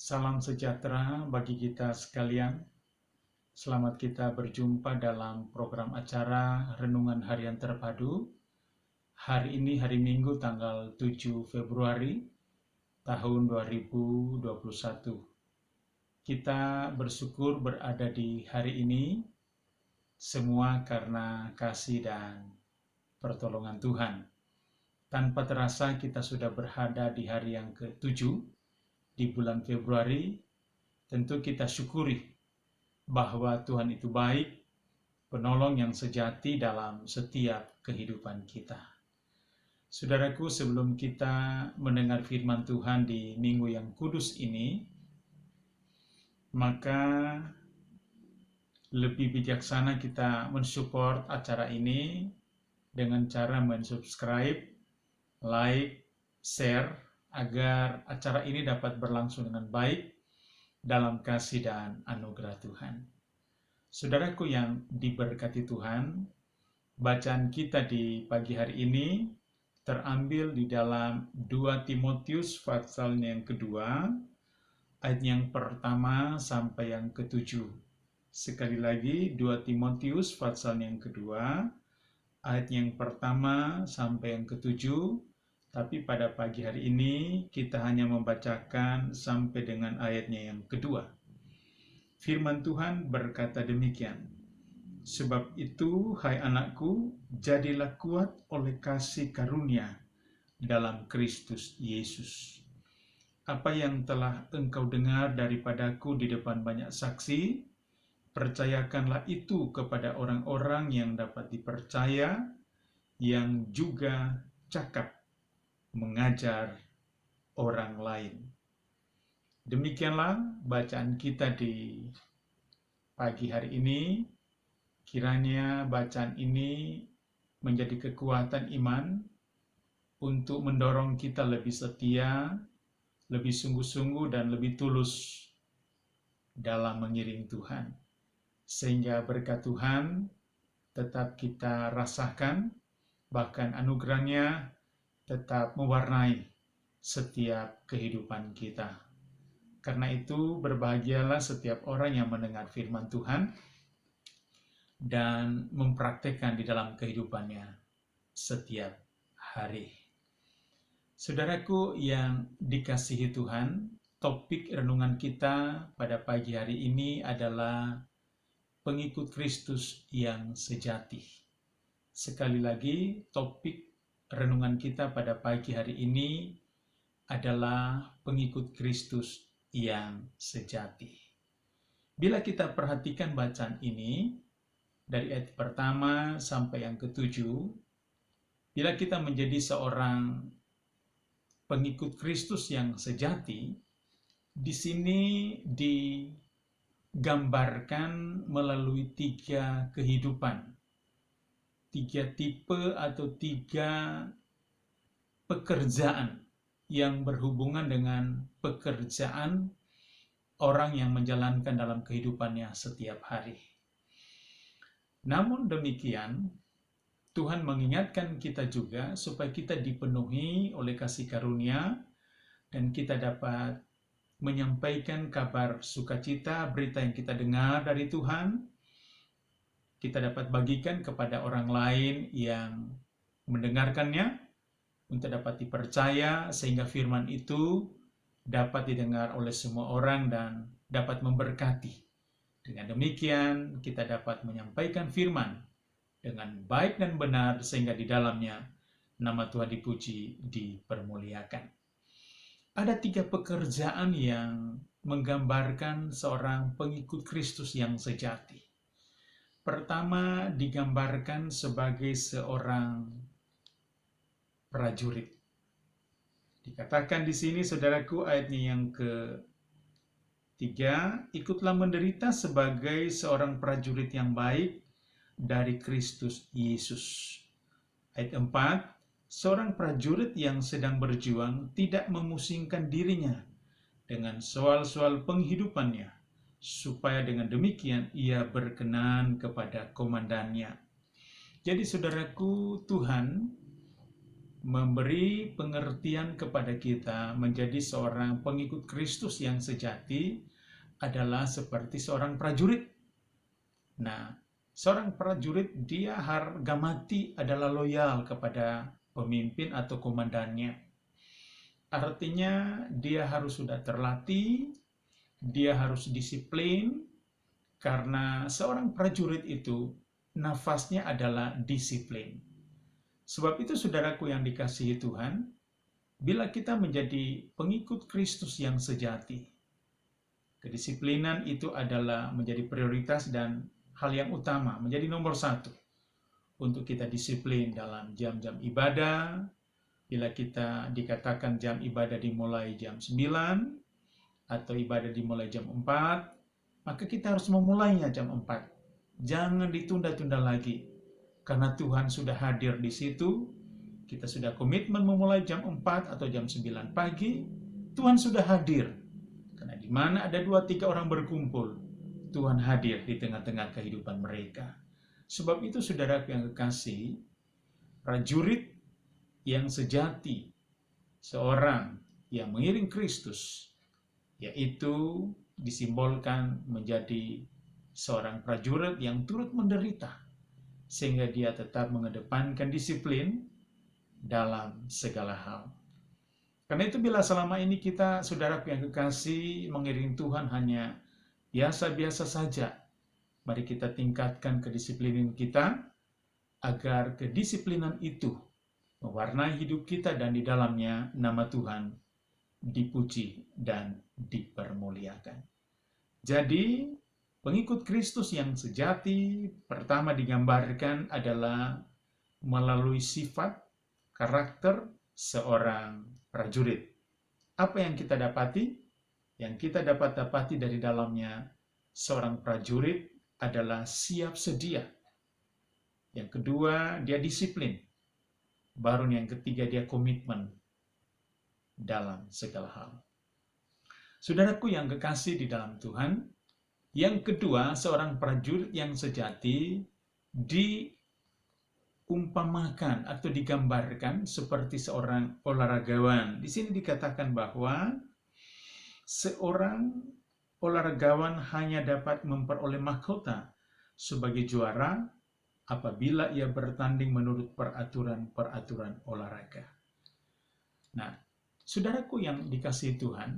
Salam sejahtera bagi kita sekalian. Selamat kita berjumpa dalam program acara Renungan Harian Terpadu. Hari ini hari Minggu tanggal 7 Februari tahun 2021. Kita bersyukur berada di hari ini semua karena kasih dan pertolongan Tuhan. Tanpa terasa kita sudah berada di hari yang ke-7 di bulan Februari. Tentu kita syukuri bahwa Tuhan itu baik, penolong yang sejati dalam setiap kehidupan kita. Saudaraku, sebelum kita mendengar firman Tuhan di minggu yang kudus ini, maka lebih bijaksana kita mensupport acara ini dengan cara mensubscribe, like, share, agar acara ini dapat berlangsung dengan baik dalam kasih dan anugerah Tuhan. Saudaraku yang diberkati Tuhan, bacaan kita di pagi hari ini terambil di dalam 2 Timotius pasalnya yang kedua, ayat yang pertama sampai yang ke-7. Sekali lagi, 2 Timotius pasalnya yang kedua, ayat yang pertama sampai yang ke-7. Tapi pada pagi hari ini kita hanya membacakan sampai dengan ayatnya yang kedua. Firman Tuhan berkata demikian, "Sebab itu, hai anakku, jadilah kuat oleh kasih karunia dalam Kristus Yesus. Apa yang telah engkau dengar daripadaku di depan banyak saksi, percayakanlah itu kepada orang-orang yang dapat dipercaya, yang juga cakap mengajar orang lain." Demikianlah bacaan kita di pagi hari ini. Kiranya bacaan ini menjadi kekuatan iman untuk mendorong kita lebih setia, lebih sungguh-sungguh dan lebih tulus dalam mengiring Tuhan. Sehingga berkat Tuhan tetap kita rasakan, bahkan anugerahnya tetap mewarnai setiap kehidupan kita. Karena itu berbahagialah setiap orang yang mendengar firman Tuhan dan mempraktekkan di dalam kehidupannya setiap hari. Saudaraku yang dikasihi Tuhan, topik renungan kita pada pagi hari ini adalah pengikut Kristus yang sejati. Sekali lagi, topik renungan kita pada pagi hari ini adalah pengikut Kristus yang sejati. Bila kita perhatikan bacaan ini dari ayat pertama sampai yang ke-7, bila kita menjadi seorang pengikut Kristus yang sejati, di sini digambarkan melalui 3 kehidupan, 3 tipe atau 3 pekerjaan yang berhubungan dengan pekerjaan orang yang menjalankan dalam kehidupannya setiap hari. Namun demikian, Tuhan mengingatkan kita juga supaya kita dipenuhi oleh kasih karunia dan kita dapat menyampaikan kabar sukacita, berita yang kita dengar dari Tuhan, kita dapat bagikan kepada orang lain yang mendengarkannya, untuk dapat dipercaya sehingga firman itu dapat didengar oleh semua orang dan dapat memberkati. Dengan demikian kita dapat menyampaikan firman dengan baik dan benar sehingga di dalamnya nama Tuhan dipuji, dipermuliakan. Ada 3 pekerjaan yang menggambarkan seorang pengikut Kristus yang sejati. Pertama, digambarkan sebagai seorang prajurit. Dikatakan di sini, saudaraku, ayatnya yang ke-3, ikutlah menderita sebagai seorang prajurit yang baik dari Kristus Yesus. Ayat 4, seorang prajurit yang sedang berjuang tidak memusingkan dirinya dengan soal-soal penghidupannya, supaya dengan demikian ia berkenan kepada komandannya. Jadi saudaraku, Tuhan memberi pengertian kepada kita menjadi seorang pengikut Kristus yang sejati adalah seperti seorang prajurit. Nah, seorang prajurit dia harga mati adalah loyal kepada pemimpin atau komandannya. Artinya dia harus sudah terlatih, dia harus disiplin, karena seorang prajurit itu nafasnya adalah disiplin. Sebab itu saudaraku yang dikasihi Tuhan, bila kita menjadi pengikut Kristus yang sejati, kedisiplinan itu adalah menjadi prioritas dan hal yang utama, menjadi nomor satu. Untuk kita disiplin dalam jam-jam ibadah, bila kita dikatakan jam ibadah dimulai jam 9, atau ibadah dimulai jam 4, maka kita harus memulainya jam 4. Jangan ditunda-tunda lagi. Karena Tuhan sudah hadir di situ, kita sudah komitmen memulai jam 4 atau jam 9 pagi, Tuhan sudah hadir. Karena di mana ada 2-3 orang berkumpul, Tuhan hadir di tengah-tengah kehidupan mereka. Sebab itu saudara yang kekasih, prajurit yang sejati, seorang yang mengiring Kristus, yaitu disimbolkan menjadi seorang prajurit yang turut menderita, sehingga dia tetap mengedepankan disiplin dalam segala hal. Karena itu bila selama ini kita, saudaraku yang kekasih, mengiring Tuhan hanya biasa-biasa saja, mari kita tingkatkan kedisiplinan kita, agar kedisiplinan itu mewarnai hidup kita dan di dalamnya nama Tuhan dipuji dan dipermuliakan. Jadi, pengikut Kristus yang sejati pertama digambarkan adalah melalui sifat, karakter seorang prajurit. Apa yang kita dapati? Yang kita dapati dari dalamnya seorang prajurit adalah siap sedia. Yang kedua, dia disiplin. Baru yang ketiga, dia komitmen dalam segala hal. Saudaraku yang kekasih di dalam Tuhan, yang kedua, seorang prajurit yang sejati diumpamakan atau digambarkan seperti seorang olahragawan. Di sini dikatakan bahwa seorang olahragawan hanya dapat memperoleh mahkota sebagai juara apabila ia bertanding menurut peraturan-peraturan olahraga. Nah, saudaraku yang dikasihi Tuhan,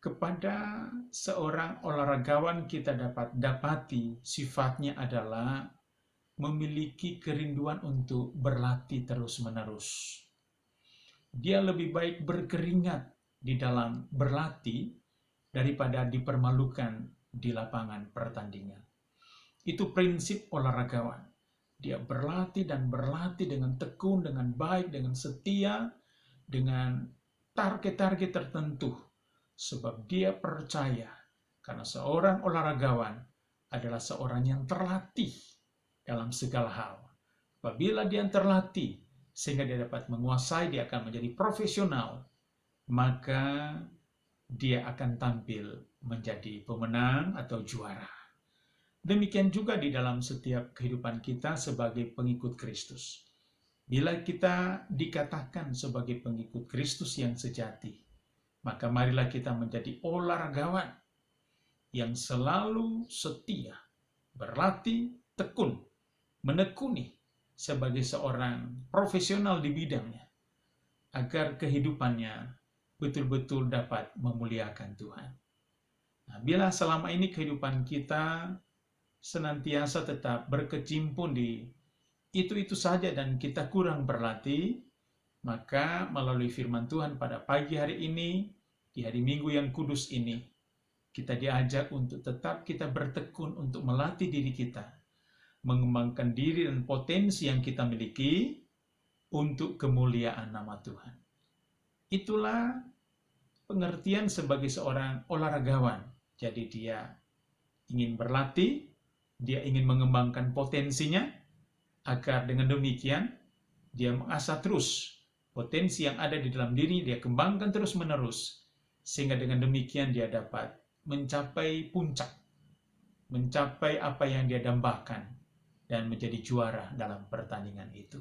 kepada seorang olahragawan kita dapat dapati sifatnya adalah memiliki kerinduan untuk berlatih terus-menerus. Dia lebih baik berkeringat di dalam berlatih daripada dipermalukan di lapangan pertandingan. Itu prinsip olahragawan. Dia berlatih dan berlatih dengan tekun, dengan baik, dengan setia, dengan target-target tertentu. Sebab dia percaya, karena seorang olahragawan adalah seorang yang terlatih dalam segala hal. Apabila dia terlatih, sehingga dia dapat menguasai, dia akan menjadi profesional, maka dia akan tampil menjadi pemenang atau juara. Demikian juga di dalam setiap kehidupan kita sebagai pengikut Kristus. Bila kita dikatakan sebagai pengikut Kristus yang sejati, maka marilah kita menjadi olahragawan yang selalu setia, berlatih, tekun, menekuni sebagai seorang profesional di bidangnya, agar kehidupannya betul-betul dapat memuliakan Tuhan. Nah, bila selama ini kehidupan kita senantiasa tetap berkecimpung di itu-itu saja dan kita kurang berlatih, maka melalui firman Tuhan pada pagi hari ini, di hari Minggu yang kudus ini, kita diajak untuk tetap kita bertekun untuk melatih diri kita, mengembangkan diri dan potensi yang kita miliki untuk kemuliaan nama Tuhan. Itulah pengertian sebagai seorang olahragawan. Jadi dia ingin berlatih, dia ingin mengembangkan potensinya, agar dengan demikian dia mengasah terus potensi yang ada di dalam diri, dia kembangkan terus-menerus, sehingga dengan demikian dia dapat mencapai puncak, mencapai apa yang dia dambakan, dan menjadi juara dalam pertandingan itu.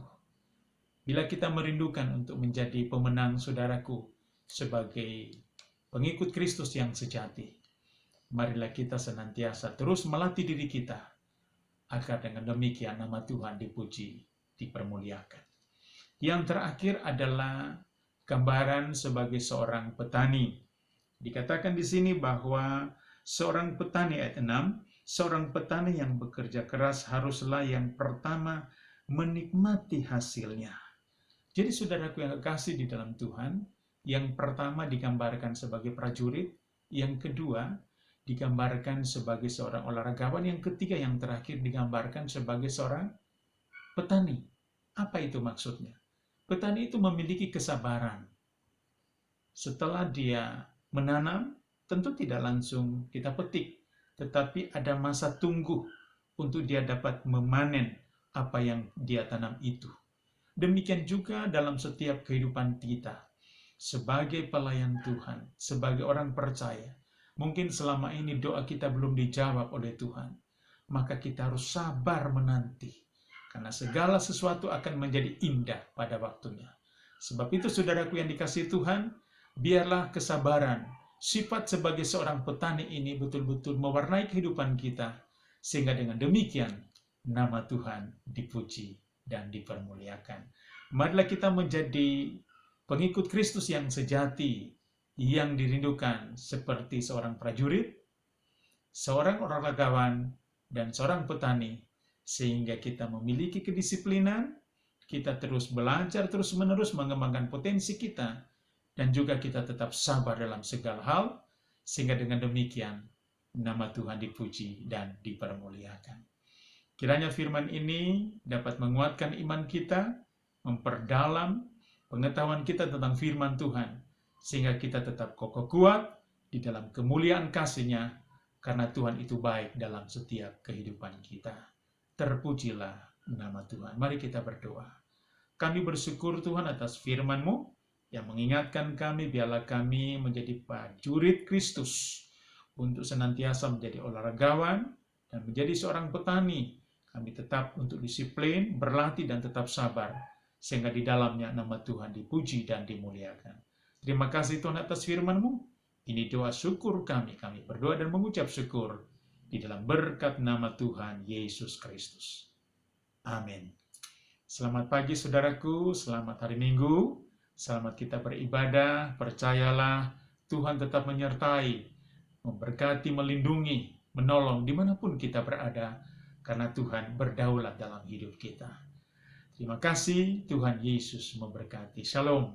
Bila kita merindukan untuk menjadi pemenang, saudaraku, sebagai pengikut Kristus yang sejati, marilah kita senantiasa terus melatih diri kita, agar dengan demikian nama Tuhan dipuji, dipermuliakan. Yang terakhir adalah gambaran sebagai seorang petani. Dikatakan di sini bahwa seorang petani, ayat 6, seorang petani yang bekerja keras haruslah yang pertama menikmati hasilnya. Jadi saudaraku yang kekasih di dalam Tuhan, yang pertama digambarkan sebagai prajurit, yang kedua digambarkan sebagai seorang olahragawan, yang ketiga, yang terakhir digambarkan sebagai seorang petani. Apa itu maksudnya? Petani itu memiliki kesabaran. Setelah dia menanam, tentu tidak langsung kita petik, tetapi ada masa tunggu untuk dia dapat memanen apa yang dia tanam itu. Demikian juga dalam setiap kehidupan kita, sebagai pelayan Tuhan, sebagai orang percaya. Mungkin selama ini doa kita belum dijawab oleh Tuhan, maka kita harus sabar menanti, karena segala sesuatu akan menjadi indah pada waktunya. Sebab itu saudaraku yang dikasihi Tuhan, biarlah kesabaran, sifat sebagai seorang petani ini betul-betul mewarnai kehidupan kita, sehingga dengan demikian nama Tuhan dipuji dan dipermuliakan. Marilah kita menjadi pengikut Kristus yang sejati, yang dirindukan seperti seorang prajurit, seorang olahragawan, dan seorang petani, sehingga kita memiliki kedisiplinan, kita terus belajar, terus-menerus mengembangkan potensi kita, dan juga kita tetap sabar dalam segala hal, sehingga dengan demikian nama Tuhan dipuji dan dipermuliakan. Kiranya firman ini dapat menguatkan iman kita, memperdalam pengetahuan kita tentang firman Tuhan, sehingga kita tetap kokoh kuat di dalam kemuliaan kasih-Nya, karena Tuhan itu baik dalam setiap kehidupan kita. Terpujilah nama Tuhan. Mari kita berdoa. Kami bersyukur Tuhan atas firman-Mu yang mengingatkan kami, biarlah kami menjadi prajurit Kristus untuk senantiasa menjadi olahragawan dan menjadi seorang petani. Kami tetap untuk disiplin, berlatih, dan tetap sabar, sehingga di dalamnya nama Tuhan dipuji dan dimuliakan. Terima kasih Tuhan atas firman-Mu. Ini doa syukur kami. Kami berdoa dan mengucap syukur di dalam berkat nama Tuhan Yesus Kristus. Amin. Selamat pagi saudaraku, selamat hari Minggu. Selamat kita beribadah, percayalah Tuhan tetap menyertai, memberkati, melindungi, menolong dimanapun kita berada, karena Tuhan berdaulat dalam hidup kita. Terima kasih, Tuhan Yesus memberkati. Shalom.